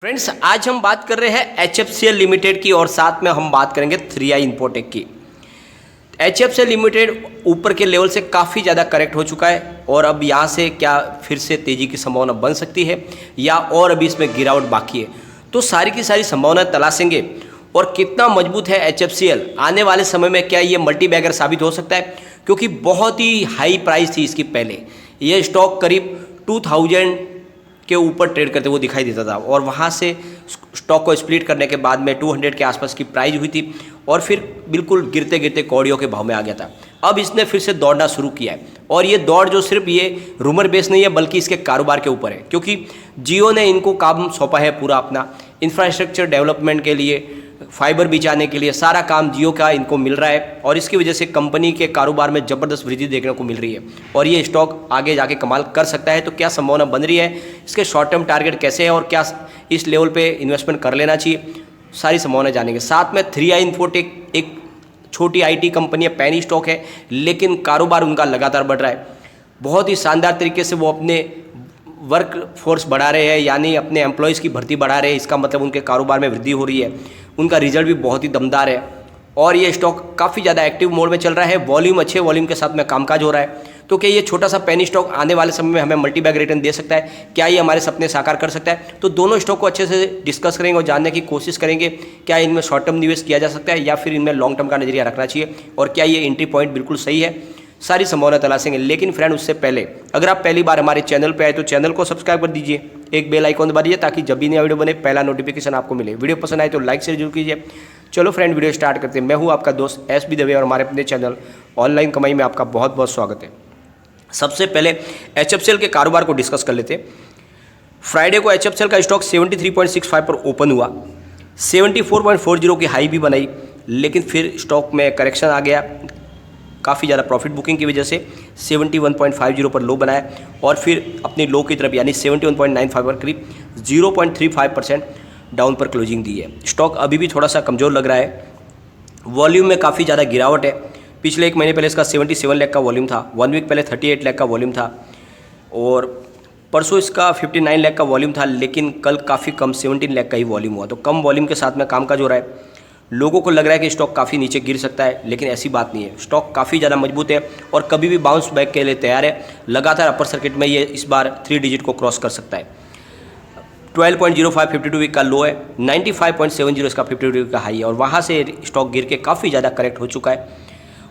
Friends, आज हम बात कर रहे हैं HFCL लिमिटेड की और साथ में हम बात करेंगे 3i इन्फोटेक की। HFCL लिमिटेड ऊपर के लेवल से काफ़ी ज़्यादा करेक्ट हो चुका है और अब यहाँ से क्या फिर से तेज़ी की संभावना बन सकती है या और अभी इसमें गिरावट बाकी है, तो सारी की सारी संभावनाएं तलाशेंगे। और कितना मजबूत है HFCL, आने वाले समय में क्या ये मल्टी बैगर साबित हो सकता है, क्योंकि बहुत ही हाई प्राइस थी इसकी पहले। ये स्टॉक करीब 2000 के ऊपर ट्रेड करते हुए दिखाई देता था और वहाँ से स्टॉक को स्प्लिट करने के बाद में 200 के आसपास की प्राइस हुई थी और फिर बिल्कुल गिरते गिरते कौड़ियों के भाव में आ गया था। अब इसने फिर से दौड़ना शुरू किया है और ये दौड़ जो सिर्फ ये रूमर बेस नहीं है बल्कि इसके कारोबार के ऊपर है, क्योंकि जियो ने इनको काम सौंपा है पूरा अपना इंफ्रास्ट्रक्चर डेवलपमेंट के लिए, फाइबर बिछाने के लिए। सारा काम जियो का इनको मिल रहा है और इसकी वजह से कंपनी के कारोबार में ज़बरदस्त वृद्धि देखने को मिल रही है और ये स्टॉक आगे जाके कमाल कर सकता है। तो क्या संभावना बन रही है, इसके शॉर्ट टर्म टारगेट कैसे है और क्या इस लेवल पे इन्वेस्टमेंट कर लेना चाहिए, सारी संभावना जानेंगे। साथ में 3i इन्फोटेक एक छोटी IT कंपनी है, पैनी स्टॉक है, लेकिन कारोबार उनका लगातार बढ़ रहा है। बहुत ही शानदार तरीके से वो अपने वर्क फोर्स बढ़ा रहे हैं, यानी अपने एम्प्लॉयज़ की भर्ती बढ़ा रहे हैं। इसका मतलब उनके कारोबार में वृद्धि हो रही है, उनका रिजल्ट भी बहुत ही दमदार है और ये स्टॉक काफ़ी ज़्यादा एक्टिव मोड में चल रहा है। वॉल्यूम अच्छे वॉल्यूम के साथ में कामकाज हो रहा है। तो क्या ये छोटा सा पेनी स्टॉक आने वाले समय में हमें मल्टी बैग रिटर्न दे सकता है, क्या ये हमारे सपने साकार कर सकता है? तो दोनों स्टॉक को अच्छे से डिस्कस करेंगे और जानने की कोशिश करेंगे क्या इनमें शॉर्ट टर्म निवेश किया जा सकता है या फिर इनमें लॉन्ग टर्म का नजरिया रखना चाहिए और क्या ये एंट्री पॉइंट बिल्कुल सही है। सारी संभावना तलाशेंगे। लेकिन फ्रेंड, उससे पहले अगर आप पहली बार हमारे चैनल पे आए तो चैनल को सब्सक्राइब कर दीजिए, एक बेल आइकॉन दबा दीजिए ताकि जब भी नया वीडियो बने पहला नोटिफिकेशन आपको मिले। वीडियो पसंद आए तो लाइक शेयर जरूर कीजिए। चलो फ्रेंड, वीडियो स्टार्ट करते हैं। मैं हूँ आपका दोस्त SB दवे और हमारे अपने चैनल ऑनलाइन कमाई में आपका बहुत बहुत स्वागत है। सबसे पहले HFCL के कारोबार को डिस्कस कर लेते हैं। फ्राइडे को HFCL का स्टॉक 73.65 पर ओपन हुआ, 74.40 की हाई भी बनाई, लेकिन फिर स्टॉक में करेक्शन आ गया काफ़ी ज़्यादा प्रॉफिट बुकिंग की वजह से। 71.50 पर लो बनाया और फिर अपनी लो की तरफ यानी 71.95 पर करीब 0.35% डाउन पर क्लोजिंग दी है। स्टॉक अभी भी थोड़ा सा कमज़ोर लग रहा है। वॉल्यूम में काफ़ी ज़्यादा गिरावट है। पिछले एक महीने पहले इसका 77 लाख का वॉल्यूम था, 1 वीक पहले 38 लाख का वॉल्यूम था और परसों इसका 59 लाख का वॉल्यूम था, लेकिन कल काफ़ी कम 17 लाख का ही वॉल्यूम हुआ। तो कम वॉल्यूम के साथ में कामकाज हो रहा है। लोगों को लग रहा है कि स्टॉक काफ़ी नीचे गिर सकता है, लेकिन ऐसी बात नहीं है। स्टॉक काफ़ी ज़्यादा मजबूत है और कभी भी बाउंस बैक के लिए तैयार है। लगातार अपर सर्किट में ये इस बार 3 डिजिट को क्रॉस कर सकता है। 12.05 52 वीक का लो है, 95.70 इसका 52 वीक का हाई है और वहाँ से स्टॉक गिर के काफ़ी ज़्यादा करेक्ट हो चुका है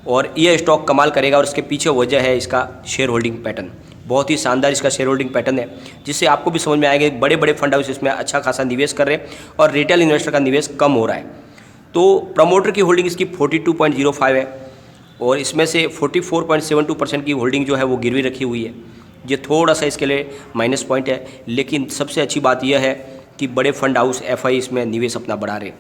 और ये स्टॉक कमाल करेगा। और इसके पीछे वजह है इसका शेयर होल्डिंग पैटर्न। बहुत ही शानदार इसका शेयर होल्डिंग पैटर्न है, जिससे आपको भी समझ में आएगा बड़े बड़े फंड हाउस इसमें अच्छा खासा निवेश कर रहे हैं और रिटेल इन्वेस्टर का निवेश कम हो रहा है। तो प्रमोटर की होल्डिंग इसकी 42.05 है और इसमें से 44.72% की होल्डिंग जो है वो गिरवी रखी हुई है। ये थोड़ा सा इसके लिए माइनस पॉइंट है, लेकिन सबसे अच्छी बात यह है कि बड़े फंड हाउस FI इसमें निवेश अपना बढ़ा रहे।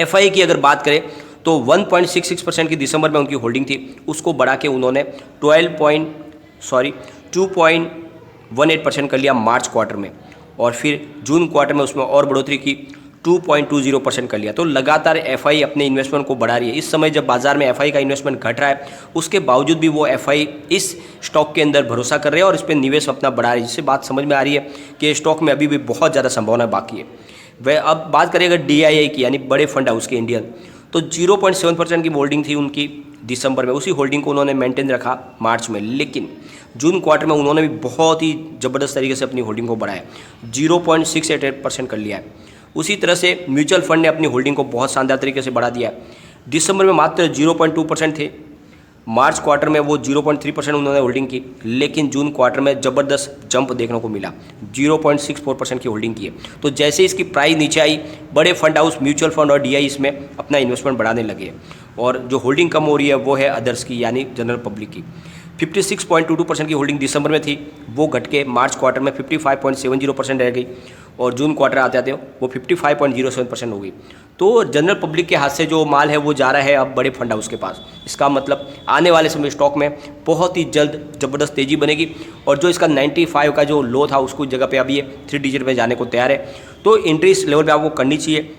FI की अगर बात करें तो 1.66% की दिसंबर में उनकी होल्डिंग थी, उसको बढ़ा के उन्होंने 2.18% कर लिया मार्च क्वार्टर में और फिर जून क्वार्टर में उसमें और बढ़ोतरी की 2.20% कर लिया। तो लगातार FI अपने इन्वेस्टमेंट को बढ़ा रही है। इस समय जब बाजार में FI का इन्वेस्टमेंट घट रहा है, उसके बावजूद भी वो FI इस स्टॉक के अंदर भरोसा कर रहे हैं और इस पर निवेश अपना बढ़ा रही है, जिससे बात समझ में आ रही है कि स्टॉक में अभी भी बहुत ज़्यादा संभावना बाकी है। वह अब बात करें अगर DII की, यानी बड़े फंड हाउस के इंडियन, तो 0.7% की होल्डिंग थी उनकी दिसंबर में। उसी होल्डिंग को उन्होंने मेंटेन रखा मार्च में, लेकिन जून क्वार्टर में उन्होंने भी बहुत ही ज़बरदस्त तरीके से अपनी होल्डिंग को बढ़ाया, 0.688% कर लिया है। उसी तरह से म्यूचुअल फंड ने अपनी होल्डिंग को बहुत शानदार तरीके से बढ़ा दिया है। दिसंबर में मात्र 0.2% थे, मार्च क्वार्टर में वो 0.3% उन्होंने होल्डिंग की, लेकिन जून क्वार्टर में ज़बरदस्त जंप देखने को मिला, 0.64% की होल्डिंग की है। तो जैसे इसकी प्राइस नीचे आई, बड़े फंड हाउस, म्यूचुअल फंड और DI इसमें अपना इन्वेस्टमेंट बढ़ाने लगे और जो होल्डिंग कम हो रही है वो है अदर्स की, यानी जनरल पब्लिक की। 56.22% की होल्डिंग दिसंबर में थी, वो घट के मार्च क्वार्टर में 55.70% रह गई और जून क्वार्टर आते आते वो 55.07% हो गई। तो जनरल पब्लिक के हाथ से जो माल है वो जा रहा है अब बड़े फंड हाउस के पास। इसका मतलब आने वाले समय स्टॉक में बहुत ही जल्द ज़बरदस्त तेज़ी बनेगी और जो इसका 95 का जो लो था उसको जगह पे अभी ये 3 डिजिट में जाने को तैयार है। तो एंट्री इस लेवल पे आपको करनी चाहिए।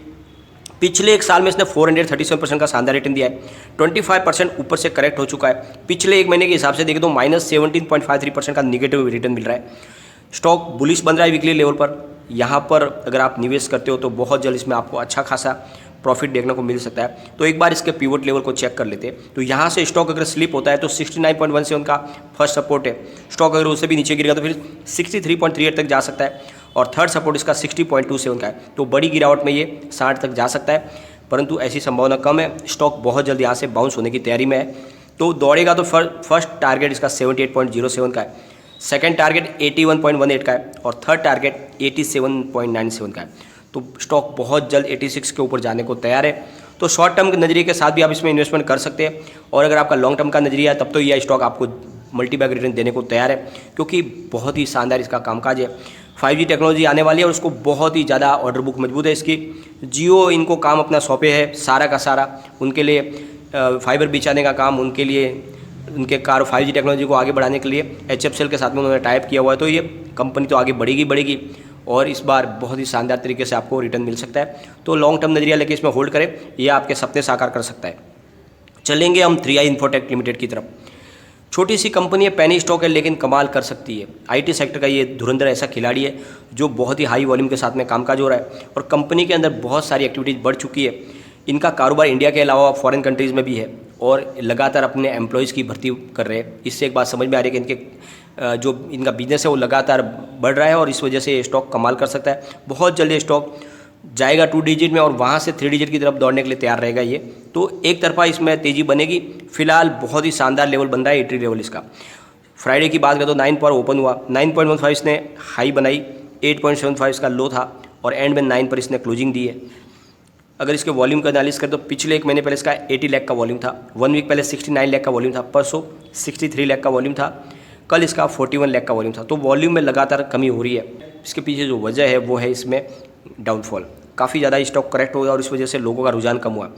पिछले एक साल में इसने 437% का शानदार रिटर्न दिया है, 25% ऊपर से करेक्ट हो चुका है। पिछले एक महीने के हिसाब से देखें तो -17.53% का निगेटिव रिटर्न मिल रहा है। स्टॉक बुलिश बन रहा है वीकली लेवल पर यहाँ पर अगर आप निवेश करते हो तो बहुत जल्द इसमें आपको अच्छा खासा प्रॉफिट देखने को मिल सकता है। तो एक बार इसके पिवट लेवल को चेक कर लेते हैं। तो यहाँ से स्टॉक अगर स्लिप होता है तो 69.17 का फर्स्ट सपोर्ट है। स्टॉक अगर उससे भी नीचे गिरेगा तो फिर 63.38 तक जा सकता है और थर्ड सपोर्ट इसका 60.27 का है। तो बड़ी गिरावट में ये 60 तक जा सकता है, परंतु ऐसी संभावना कम है। स्टॉक बहुत जल्द यहाँ से बाउंस होने की तैयारी में है। तो दौड़ेगा तो फर्स्ट टारगेट इसका 78.07 का है, सेकंड टारगेट 81.18 का है और थर्ड टारगेट 87.97 का है। तो स्टॉक बहुत जल्द 86 के ऊपर जाने को तैयार है। तो शॉर्ट टर्म के नज़रिए के साथ भी आप इसमें इन्वेस्टमेंट कर सकते हैं और अगर आपका लॉन्ग टर्म का नज़रिया है तब तो यह स्टॉक आपको मल्टीबैग रिटर्न देने को तैयार है, क्योंकि बहुत ही शानदार इसका कामकाज है। 5G टेक्नोलॉजी आने वाली है और उसको बहुत ही ज़्यादा ऑर्डर बुक मजबूत है इसकी। जियो इनको काम अपना सौंपे है सारा का सारा, उनके लिए फाइबर बिछाने का काम, उनके लिए उनके 5G टेक्नोलॉजी को आगे बढ़ाने के लिए HFCL के साथ में उन्होंने टाइप किया हुआ है। तो ये कंपनी तो आगे बढ़ेगी और इस बार बहुत ही शानदार तरीके से आपको रिटर्न मिल सकता है। तो लॉन्ग टर्म नजरिया लेके इसमें होल्ड करें, ये आपके सपने साकार कर सकता है। चलेंगे हम 3i इन्फोटेक लिमिटेड की तरफ। छोटी सी कंपनी है, पैनी स्टॉक है, लेकिन कमाल कर सकती है। IT सेक्टर का ये धुरंधर ऐसा खिलाड़ी है जो बहुत ही हाई वॉल्यूम के साथ में कामकाज हो रहा है और कंपनी के अंदर बहुत सारी एक्टिविटीज़ बढ़ चुकी है। इनका कारोबार इंडिया के अलावा फॉरेन कंट्रीज़ में भी है और लगातार अपने एम्प्लॉयज़ की भर्ती कर रहे हैं। इससे एक बात समझ में आ रही है कि इनके जो इनका बिजनेस है वो लगातार बढ़ रहा है और इस वजह से ये स्टॉक कमाल कर सकता है। बहुत जल्दी स्टॉक जाएगा 2 डिजिट में और वहाँ से 3 डिजिट की तरफ दौड़ने के लिए तैयार रहेगा ये। तो एक तरफा इसमें तेज़ी बनेगी। फिलहाल बहुत ही शानदार लेवल बन रहा है 80 लेवल इसका। फ्राइडे की बात करें तो 9 पर ओपन हुआ, 9.15 इसने हाई बनाई, 8.75 इसका लो था और एंड में 9 पर इसने क्लोजिंग दी है। अगर इसके वॉल्यूम का एनालिसिस करें तो पिछले एक महीने पहले इसका 80 लाख का वॉल्यूम था, 1 वीक पहले 69 लाख का वॉल्यूम था, परसों 63 लाख का वॉल्यूम था, कल इसका 41 लाख का वॉल्यूम था। तो वॉल्यूम में लगातार कमी हो रही है। इसके पीछे जो वजह है वो है इसमें डाउनफॉल, काफ़ी ज़्यादा स्टॉक करेक्ट हो गया और इस वजह से लोगों का रुझान कम हुआ।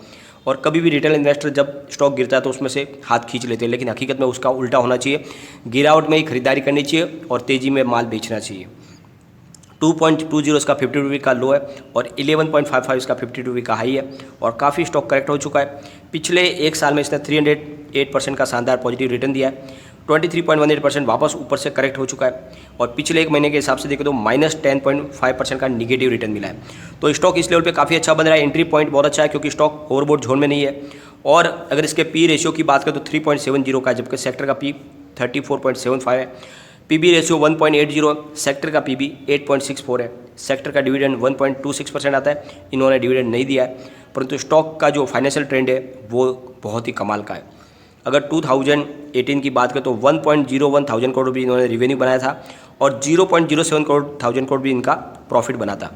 और कभी भी रिटेल इन्वेस्टर जब स्टॉक गिरता है तो उसमें से हाथ खींच लेते हैं, लेकिन हकीकत में उसका उल्टा होना चाहिए। गिरावट में ही खरीदारी करनी चाहिए और तेज़ी में माल बेचना चाहिए। 2.20 इसका 52 वीक का लो है और 11.55 इसका 52 वीक का हाई है और काफ़ी स्टॉक करेक्ट हो चुका है। पिछले एक साल में इसने 308% का शानदार पॉजिटिव रिटर्न दिया है। 23.18% वापस ऊपर से करेक्ट हो चुका है और पिछले एक महीने के हिसाब से देखें तो -10.5% का निगेटिव रिटर्न मिला है। तो स्टॉक इस लेवल पे काफ़ी अच्छा बन रहा है। एंट्री पॉइंट बहुत अच्छा है क्योंकि स्टॉक ओवरबोट जोन में नहीं है। और अगर इसके पी रेशियो की बात करें तो 3.70 का, जबकि सेक्टर का पी 34.75 है। पीबी रेशियो 1.80, सेक्टर का पीबी 8.64 है। सेक्टर का डिविडेंड 1.26% आता है, इन्होंने डिविडेंड नहीं दिया है, परंतु स्टॉक का जो फाइनेंशियल ट्रेंड है वो बहुत ही कमाल का है। अगर 2018 की बात करें तो 1.01 थाउजेंड करोड़ रुपये इन्होंने रिवेन्यू बनाया था और 0.07 थाउजेंड करोड़ भी इनका प्रॉफिट बना था।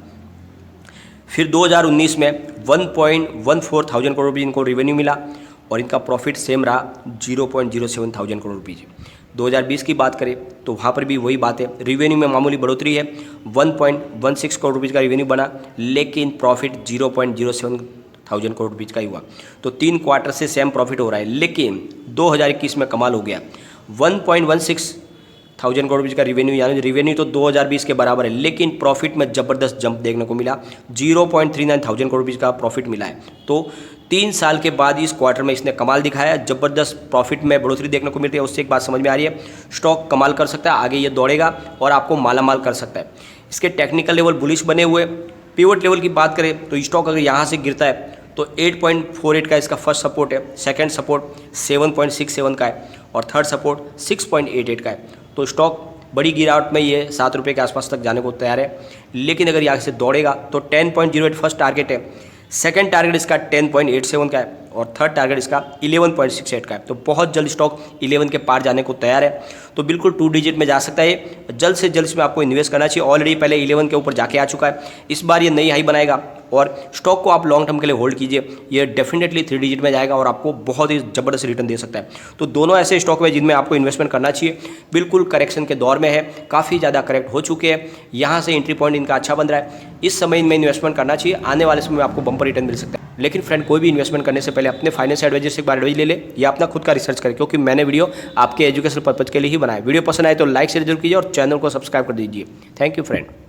फिर 2019 में 1.14 थाउजेंड करोड़ रुपये इनको रिवेन्यू मिला और इनका प्रॉफिट सेम रहा 0.07 थाउजेंड करोड़ रुपये। 2020 की बात करें तो वहाँ पर भी वही बात है, रिवेन्यू में मामूली बढ़ोतरी है, 1.16 करोड़ रुपये का रिवेन्यू बना, लेकिन प्रॉफिट 0.07 थाउजेंड करोड़ रुपये का ही हुआ। तो 3 क्वार्टर से सेम प्रॉफिट हो रहा है, लेकिन 2021 में कमाल हो गया, 1.16 थाउजेंड करोड़ रुपये का रिवेन्यू, यानी रिवेन्यू तो 2020 के बराबर है, लेकिन प्रॉफिट में ज़बरदस्त जंप देखने को मिला, 0.39 थाउजेंड करोड़ रुपये का प्रॉफिट मिला है। तो 3 साल के बाद इस क्वार्टर में इसने कमाल दिखाया, ज़बरदस्त प्रॉफिट में बढ़ोतरी देखने को मिलती है। उससे एक बात समझ में आ रही है, स्टॉक कमाल कर सकता है, आगे ये दौड़ेगा और आपको मालामाल कर सकता है। इसके टेक्निकल लेवल बुलिश बने हुए। पिवट लेवल की बात करें तो स्टॉक अगर यहाँ से गिरता है तो 8.48 का इसका फर्स्ट सपोर्ट है, सेकंड सपोर्ट 7.67 का है और थर्ड सपोर्ट 6.88 का है। तो स्टॉक बड़ी गिरावट में ये 7 रुपये के आसपास तक जाने को तैयार है, लेकिन अगर यहाँ से दौड़ेगा तो 10.08 फर्स्ट टारगेट है, सेकंड टारगेट इसका 10.87 का है और थर्ड टारगेट इसका 11.68 का है। तो बहुत जल्द स्टॉक 11 के पार जाने को तैयार है। तो बिल्कुल 2 डिजिट में जा सकता है, जल्द से जल्द इसमें आपको इन्वेस्ट करना चाहिए। ऑलरेडी पहले 11 के ऊपर जाके आ चुका है, इस बार ये नई हाई बनाएगा और स्टॉक को आप लॉन्ग टर्म के लिए होल्ड कीजिए, ये डेफिनेटली 3 डिजिट में जाएगा और आपको बहुत ही ज़बरदस्त रिटर्न दे सकता है। तो दोनों ऐसे स्टॉक में जिनमें आपको इन्वेस्टमेंट करना चाहिए। बिल्कुल करेक्शन के दौर में है, काफ़ी ज़्यादा करेक्ट हो चुके हैं, यहाँ से एंट्री पॉइंट इनका अच्छा बन रहा है, इस समय इनमें इन्वेस्टमेंट करना चाहिए, आने वाले समय में आपको बम्पर रिटर्न मिल सकता है। लेकिन फ्रेंड, कोई भी इन्वेस्टमेंट करने से पहले अपने फाइनेंस एडवाइजर से एक बार एडवाइस ले ले या अपना खुद का रिसर्च करें, क्योंकि मैंने वीडियो आपके एजुकेशनल पर्पज के लिए ही बनाया। वीडियो पसंद आए तो लाइक शेयर जरूर कीजिए और चैनल को सब्सक्राइब कर दीजिए। Thank you friend.